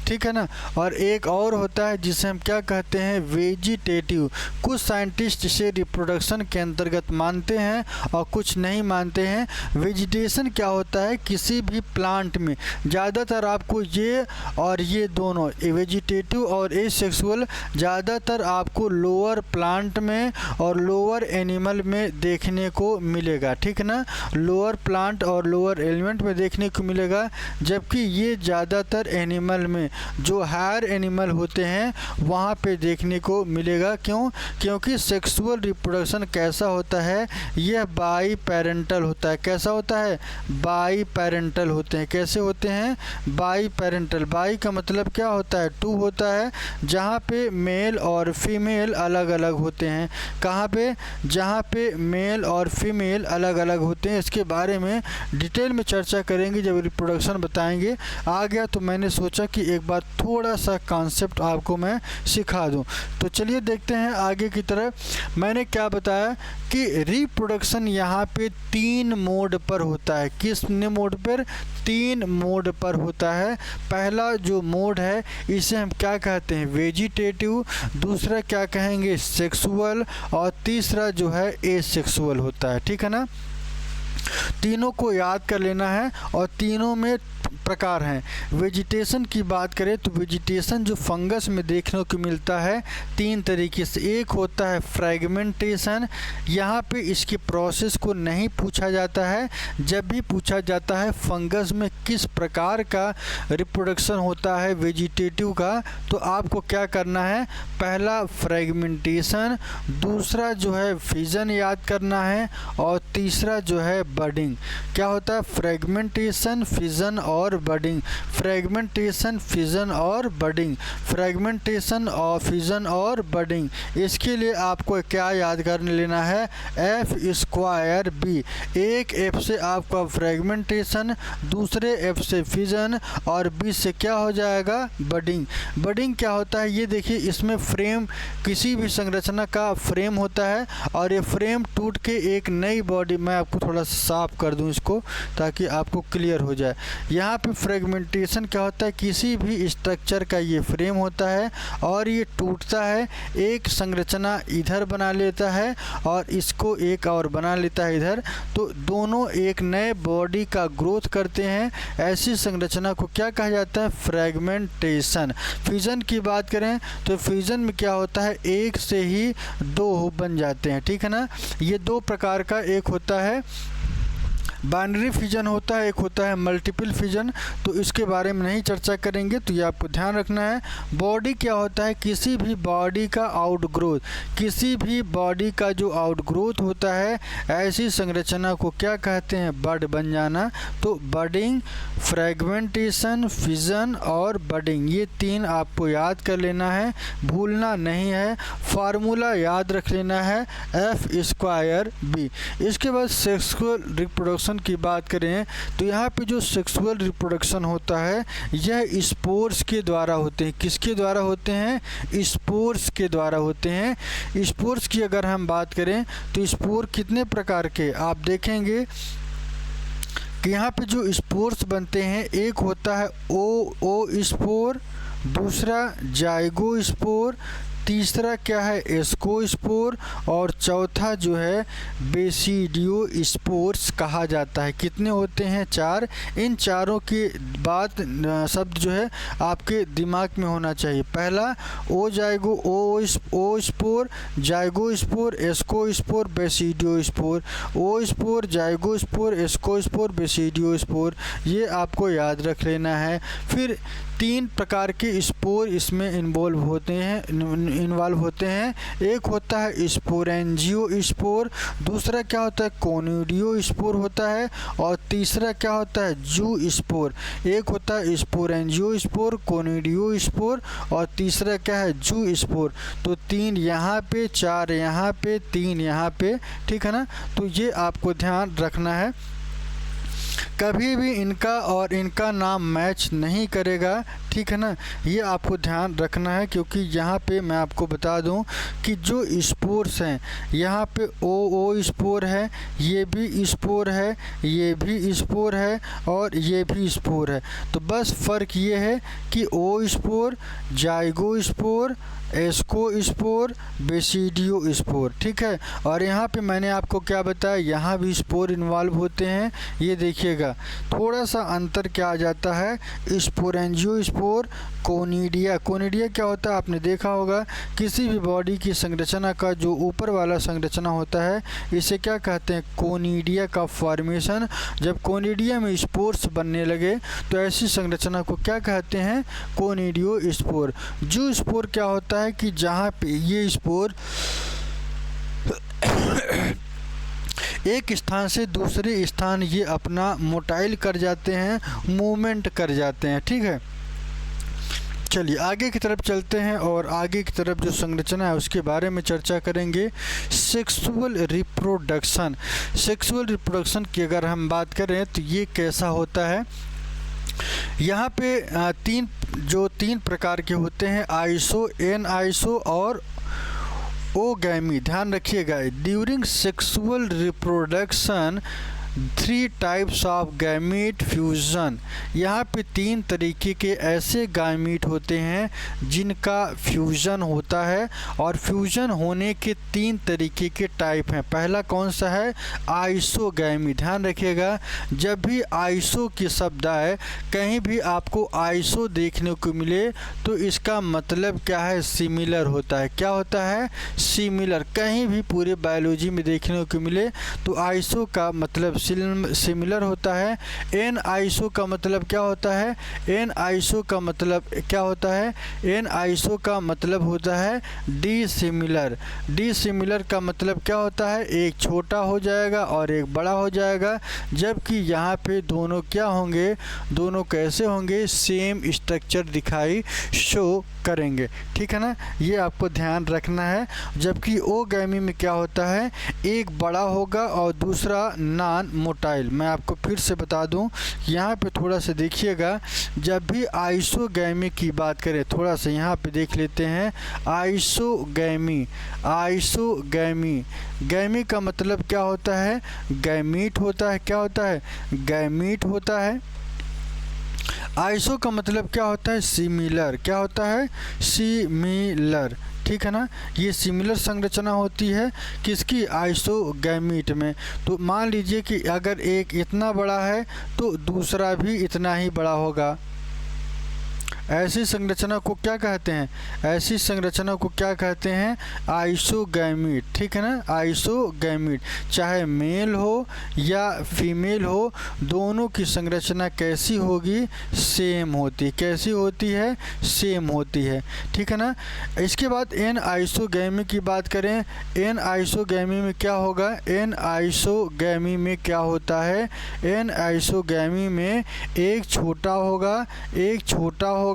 ठीक है ना। और एक और होता है जिसे हम क्या कहते हैं, वेजिटेटिव। कुछ साइंटिस्ट इसे रिप्रोडक्शन के अंतर्गत मानते हैं और कुछ नहीं मानते हैं। वेजिटेशन क्या होता है, किसी भी प्लांट में ज़्यादातर आपको ये और ये दोनों, वेजिटेटिव और एसेक्सुअल, ज़्यादातर आपको लोअर प्लांट में और लोअर एनिमल में देखने को मिलेगा। ठीक है ना, लोअर प्लांट और लोअर एलिमेंट में देखने को मिलेगा, जबकि ये ज़्यादातर एनिमल में, जो हायर एनिमल होते हैं वहाँ पे देखने को मिलेगा। क्यों, क्योंकि सेक्सुअल रिप्रोडक्शन कैसा होता है, यह बाई पेरेंटल होता है। कैसा होता है, बाई पेरेंटल होते हैं। कैसे होते हैं, बाई पेरेंटल। बाई का मतलब क्या होता है, टू होता है, जहाँ पे मेल और फीमेल अलग अलग होते हैं। कहाँ पे, जहाँ पे मेल और फीमेल अलग अलग होते हैं। इसके बारे में डिटेल में चर्चा करेंगे जब रिप्रोडक्शन बताएंगे। आ गया तो मैंने सोचा कि एक बार थोड़ा सा कॉन्सेप्ट आपको मैं सिखा दूं। तो चलिए देखते हैं आगे की तरफ। मैंने क्या बताया कि रिप्रोडक्शन यहाँ पे 3 मोड पर होता है। किस मोड पर, 3 मोड पर होता है। पहला जो मोड है इसे हम क्या कहते हैं, वेजिटेटिव। दूसरा क्या कहेंगे, सेक्सुअल। और तीसरा जो है एसेक्सुअल होता है। ठीक है ना। तीनों को याद कर लेना है और तीनों में प्रकार हैं। वेजिटेशन की बात करें तो वेजिटेशन जो फंगस में देखने को मिलता है तीन तरीके से। एक होता है फ्रेगमेंटेशन, यहाँ पे इसके प्रोसेस को नहीं पूछा जाता है। जब भी पूछा जाता है फंगस में किस प्रकार का रिप्रोडक्शन होता है वेजिटेटिव का, तो आपको क्या करना है, पहला फ्रेगमेंटेशन, दूसरा जो है फिजन याद करना है और तीसरा जो है बडिंग। क्या होता है, फ्रेगमेंटेशन, फिजन और बडिंग, फ्रेगमेंटेशन, फिजन और बडिंग, फ्रेगमेंटेशन और फिजन और बडिंग। इसके लिए आपको क्या याद कर लेना है, एफ स्क्वायर बी। एक एफ से आपका फ्रेगमेंटेशन, दूसरे एफ से फिजन और बी से क्या हो जाएगा, बडिंग। बडिंग क्या होता है, ये देखिए इसमें फ्रेम, किसी भी संरचना का फ्रेम होता है और ये फ्रेम टूट के एक नई बॉडी, मैं आपको थोड़ा सा साफ कर दूं इसको ताकि आपको क्लियर हो जाए। यहाँ पे फ्रेगमेंटेशन क्या होता है, किसी भी स्ट्रक्चर का ये फ्रेम होता है और ये टूटता है, एक संरचना इधर बना लेता है और इसको एक और बना लेता है इधर, तो दोनों एक नए बॉडी का ग्रोथ करते हैं। ऐसी संरचना को क्या कहा जाता है, फ्रेगमेंटेशन। फिजन की बात करें तो फिजन में क्या होता है, एक से ही दो बन जाते हैं, ठीक है ना। ये दो प्रकार का, एक होता है बाइनरी फिजन होता है, एक होता है मल्टीपल फिजन, तो इसके बारे में नहीं चर्चा करेंगे, तो ये आपको ध्यान रखना है। बॉडी क्या होता है, किसी भी बॉडी का आउटग्रोथ, किसी भी बॉडी का जो आउटग्रोथ होता है ऐसी संरचना को क्या कहते हैं, बड बन जाना। तो बडिंग, फ्रेगमेंटेशन, फिजन और बडिंग, ये तीन आपको याद कर लेना है, भूलना नहीं है। फार्मूला याद रख लेना है, एफ स्क्वायर बी। इसके बाद सेक्सुअल रिप्रोडक्शन की बात करें तो यहाँ पे जो सेक्सुअल रिप्रोडक्शन होता है यह स्पोर्स के द्वारा होते हैं। किसके द्वारा होते हैं, स्पोर्स के द्वारा होते हैं। स्पोर्स की अगर हम बात करें तो स्पोर कितने प्रकार के आप देखेंगे कि यहाँ पे जो स्पोर्स बनते हैं, एक होता है ओ स्पोर, दूसरा जाइगो स्पोर, तीसरा क्या है, एस्को स्पोर और चौथा जो है बेसिडियो स्पोर्स कहा जाता है। कितने होते हैं, चार। इन चारों की बात शब्द जो है आपके दिमाग में होना चाहिए। पहला oo zygo, oospore, zygospore, ascospore, basidiospore, oospore, zygospore, ascospore, basidiospore, ये आपको याद रख लेना है। फिर तीन प्रकार के स्पोर इसमें इन्वॉल्व होते हैं। एक होता है स्पोरेंजियो स्पोर, दूसरा क्या होता है कोनिडियो स्पोर होता है और तीसरा क्या होता है जू स्पोर। एक होता है स्पोरेंजियो स्पोर, कोनिडियो स्पोर और तीसरा क्या है जू स्पोर। तो तीन यहाँ पे, चार यहाँ पे, तीन यहाँ पे, ठीक है ना। तो ये आपको ध्यान रखना है, कभी भी इनका और इनका नाम मैच नहीं करेगा, ठीक है ना। ये आपको ध्यान रखना है क्योंकि यहाँ पे मैं आपको बता दूं कि जो स्पोर्स हैं, यहाँ पे ओ स्पोर है, ये भी स्पोर है, ये भी स्पोर है और ये भी स्पोर है। तो बस फ़र्क ये है कि oospore, zygospore, ascospore, basidiospore, ठीक है। और यहाँ पे मैंने आपको क्या बताया, यहाँ भी स्पोर इन्वॉल्व होते हैं। ये देखिएगा थोड़ा सा अंतर क्या आ जाता है, स्पोरेंजियो स्पोर, कोनिडिया। कोनिडिया क्या होता है, आपने देखा होगा किसी भी बॉडी की संरचना का जो ऊपर वाला संरचना होता है इसे क्या कहते हैं, कोनिडिया का फॉर्मेशन। जब कोनिडिया में स्पोर्स बनने लगे तो ऐसी संरचना को क्या कहते हैं, कोनिडियो स्पोर। जू स्पोर क्या होता है कि जहाँ पे ये स्पोर एक स्थान से दूसरे स्थान ये अपना मोटाइल कर जाते हैं, मूवमेंट कर जाते हैं, ठीक है। चलिए आगे की तरफ चलते हैं और आगे की तरफ जो संरचना है उसके बारे में चर्चा करेंगे। सेक्सुअल रिप्रोडक्शन, सेक्सुअल रिप्रोडक्शन की अगर हम बात करें तो ये कैसा होता है, यहाँ पे तीन प्रकार के होते हैं, आइसो, एन आइसो और ओगैमी। ध्यान रखिएगा, during sexual reproduction 3 types of gamete fusion. यहाँ पे 3 तरीके के ऐसे गैमीट होते हैं जिनका फ्यूज़न होता है, और फ्यूज़न होने के 3 तरीके के टाइप हैं। पहला कौन सा है? आइसोगैमी। ध्यान रखिएगा, जब भी आइसो की शब्द आए, कहीं भी आपको आइसो देखने को मिले तो इसका मतलब क्या है? सिमिलर होता है। क्या होता है? सिमिलर। कहीं भी पूरे बायोलॉजी में देखने को मिले तो आइसो का मतलब सिमिलर होता है। एन आइसो का मतलब क्या होता है? एन आइसो का मतलब क्या होता है? एन आइसो का मतलब होता है डी सिमिलर। डी सिमिलर का मतलब क्या होता है? एक छोटा हो जाएगा और एक बड़ा हो जाएगा, जबकि यहाँ पे दोनों क्या होंगे? दोनों कैसे होंगे? सेम स्ट्रक्चर दिखाई शो करेंगे। ठीक है ना, ये आपको ध्यान रखना है। जबकि ओगैमी में क्या होता है? एक बड़ा होगा और दूसरा नॉन मोटाइल। मैं आपको फिर से बता दूं, यहाँ पे थोड़ा सा देखिएगा, जब भी आइसोगैमी की बात करें, थोड़ा सा यहाँ पे देख लेते हैं। आइसोगैमी, आइसोगैमी, गैमी का मतलब क्या होता है? गैमीट होता है। क्या होता है? गैमीट होता है। आइसो का मतलब क्या होता है? सिमिलर। क्या होता है? सिमिलर। ठीक है ना, ये सिमिलर संरचना होती है किसकी? आइसोगैमीट में। तो मान लीजिए कि अगर एक इतना बड़ा है तो दूसरा भी इतना ही बड़ा होगा। ऐसी संरचना को क्या कहते हैं? ऐसी संरचना को क्या कहते हैं? आइसोगैमीट। ठीक है ना, आइसोगैमीट। चाहे मेल हो या फीमेल हो, दोनों की संरचना कैसी होगी? सेम होती। कैसी होती है? सेम होती है। ठीक है ना। इसके बाद एन आइसोगैमी की बात करें। एन आइसोगैमी में क्या होगा? एन आइसोगैमी में क्या होता है? एन आइसोगैमी में एक छोटा होगा, एक छोटा होगा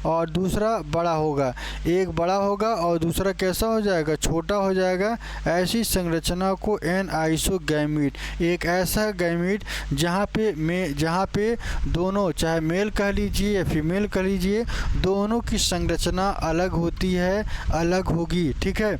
और दूसरा बड़ा होगा। एक बड़ा होगा और दूसरा कैसा हो जाएगा? छोटा हो जाएगा। ऐसी संरचना को एन आइसोगैमीट, एक ऐसा गैमीट जहाँ पे दोनों, चाहे मेल कह लीजिए या फीमेल कह लीजिए, दोनों की संरचना अलग होती है, अलग होगी। ठीक है,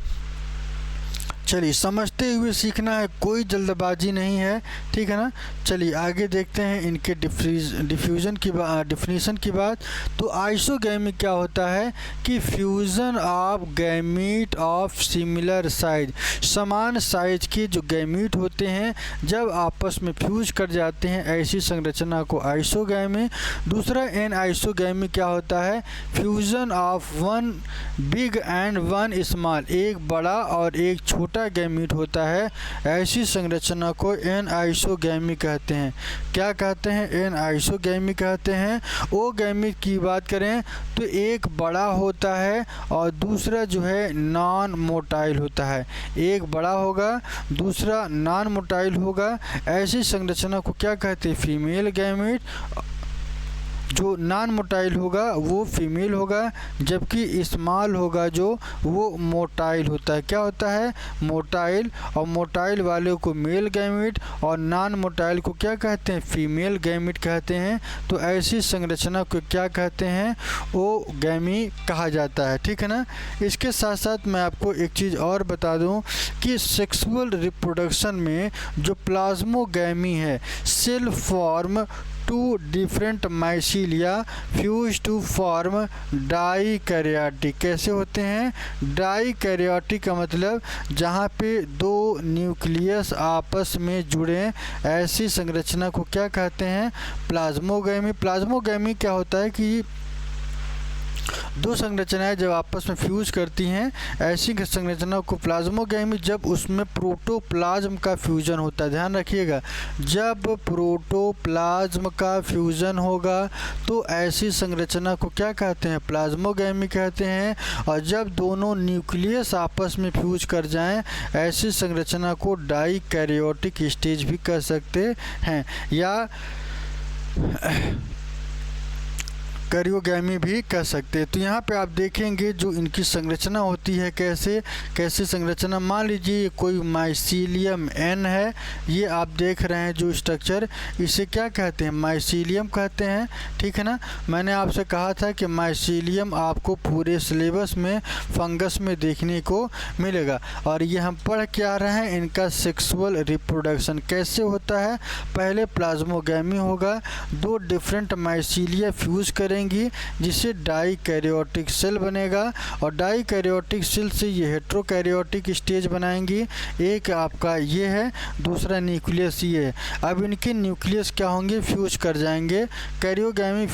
चलिए समझते हुए सीखना है, कोई जल्दबाजी नहीं है। ठीक है ना। चलिए आगे देखते हैं इनके डिफ्यूज़न की डिफिनीशन की बात। तो आइसोगैमी क्या होता है कि fusion of gamete of similar size, समान साइज के जो गैमीट होते हैं जब आपस में फ्यूज कर जाते हैं, ऐसी संरचना को आइसोगैमी। दूसरा एन आइसोगैमी क्या होता है? Fusion of one big and one small, एक बड़ा और एक छोटा गैमीट होता है। ऐसी संरचना को एन आइसोगैमी कहते हैं। क्या कहते हैं? एन आइसोगैमी कहते हैं। ओ गैमीट की बात करें तो एक बड़ा होता है और दूसरा जो है नॉन मोटाइल होता है। एक बड़ा होगा, दूसरा नॉन मोटाइल होगा। ऐसी संरचना को क्या कहते हैं? Female gamete. जो नॉन मोटाइल होगा वो फीमेल होगा, जबकि स्मॉल होगा जो वो मोटाइल होता है। क्या होता है? मोटाइल। और मोटाइल वाले को मेल गैमीट और नॉन मोटाइल को क्या कहते हैं? फीमेल गैमीट कहते हैं। तो ऐसी संरचना को क्या कहते हैं? ओगैमी कहा जाता है। ठीक है ना। इसके साथ साथ मैं आपको एक चीज़ और बता दूं कि सेक्सुअल रिप्रोडक्शन में जो प्लाज्मोगैमी है, cell from two different mycelia fuse to form dikaryotic. कैसे होते हैं? डाइकैरियोटिक का मतलब जहाँ पे दो न्यूक्लियस आपस में जुड़े, ऐसी संरचना को क्या कहते हैं? प्लाज्मोगैमी। प्लाज्मोगैमी क्या होता है कि दो संरचनाएं जब आपस में फ्यूज करती हैं, ऐसी संरचना को प्लाज्मोगैमी, जब उसमें प्रोटोप्लाज्म का फ्यूजन होता है। ध्यान रखिएगा, जब प्रोटोप्लाज्म का फ्यूजन होगा तो ऐसी संरचना को क्या कहते हैं? प्लाज्मोगैमी कहते हैं। और जब दोनों न्यूक्लियस आपस में फ्यूज कर जाएं, ऐसी संरचना को डाइकैरियोटिक स्टेज भी कह सकते हैं। या कैरियोगैमी भी कह सकते हैं। तो यहाँ पे आप देखेंगे जो इनकी संरचना होती है, कैसे संरचना। मान लीजिए कोई माइसीलियम एन है, ये आप देख रहे हैं जो स्ट्रक्चर, इसे क्या कहते हैं, माइसीलियम कहते हैं, ठीक है ना। मैंने आपसे कहा था कि माइसीलियम आपको पूरे सिलेबस में फंगस में देखने को मिलेगा। और ये हम पढ़ के आ रहे हैं, इनका सेक्सुअल रिप्रोडक्शन कैसे होता है। पहले प्लाज्मोगैमी होगा, दो डिफरेंट माइसीलिया फ्यूज करेंगी जिससे डाइकैरियोटिक सेल बनेगा, और डाइकैरियोटिक सेल से ये हेट्रोकैरियोटिक स्टेज बनाएंगी। एक आपका ये है, दूसरा न्यूक्लियस ये है। अब इनके न्यूक्लियस क्या होंगे, फ्यूज कर जाएंगे। Karyogamy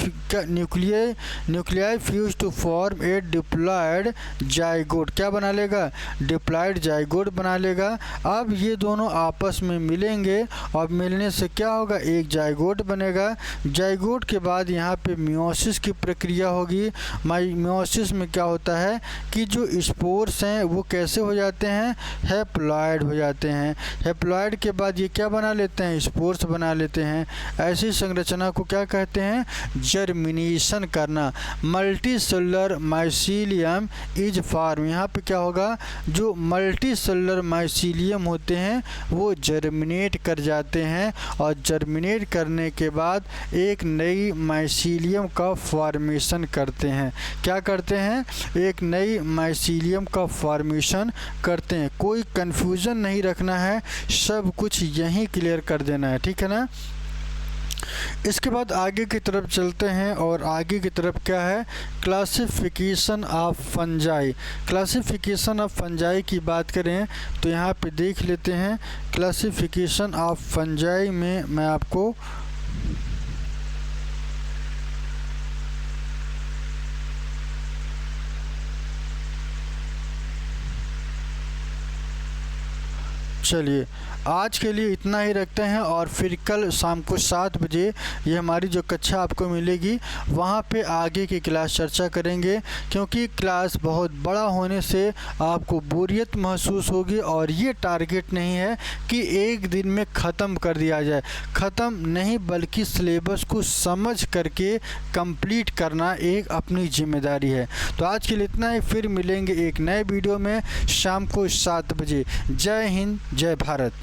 nuclei fuse to form a diploid zygote, क्या बना लेगा, डिप्लॉयड जाइगोट बना लेगा। अब ये दोनों आपस में मिलेंगे और मिलने से क्या होगा, एक जाइगोट बनेगा। जाइगोट के बाद यहाँ पे मियोसिस की प्रक्रिया होगी। मियोसिस में क्या होता है कि जो स्पोर्स हैं वो कैसे हो जाते हैं, हैप्लॉयड हो जाते हैं। हैप्लॉयड के बाद ये क्या बना लेते हैं, स्पोर्स बना लेते हैं। ऐसी संरचना को क्या कहते हैं, जर्मिनेशन करना। Multi cellular mycelium is form, यहाँ पे क्या होगा, जो मल्टी सेलुलर माइसीलियम होते हैं वो जर्मिनेट कर जाते हैं, और जर्मिनेट करने के बाद एक नई माइसीलियम का फॉर्मेशन करते हैं। क्या करते हैं, एक नई माइसीलियम का फॉर्मेशन करते हैं। कोई कंफ्यूजन नहीं रखना है, सब कुछ यहीं क्लियर कर देना है, ठीक है ना। इसके बाद आगे की तरफ चलते हैं, और आगे की तरफ क्या है, classification of fungi. Classification of fungi की बात करें तो यहाँ पे देख लेते हैं। क्लासिफिकेशन ऑफ फंजाई में मैं आपको चलिए आज के लिए इतना ही रखते हैं, और फिर कल शाम को 7 बजे ये हमारी जो कक्षा आपको मिलेगी वहाँ पे आगे की क्लास चर्चा करेंगे, क्योंकि क्लास बहुत बड़ा होने से आपको बोरियत महसूस होगी। और ये टारगेट नहीं है कि एक दिन में ख़त्म कर दिया जाए, ख़त्म नहीं बल्कि सिलेबस को समझ करके कंप्लीट करना एक अपनी जिम्मेदारी है। तो आज के लिए इतना ही, फिर मिलेंगे एक नए वीडियो में शाम को 7 बजे। जय हिंद, जय भारत।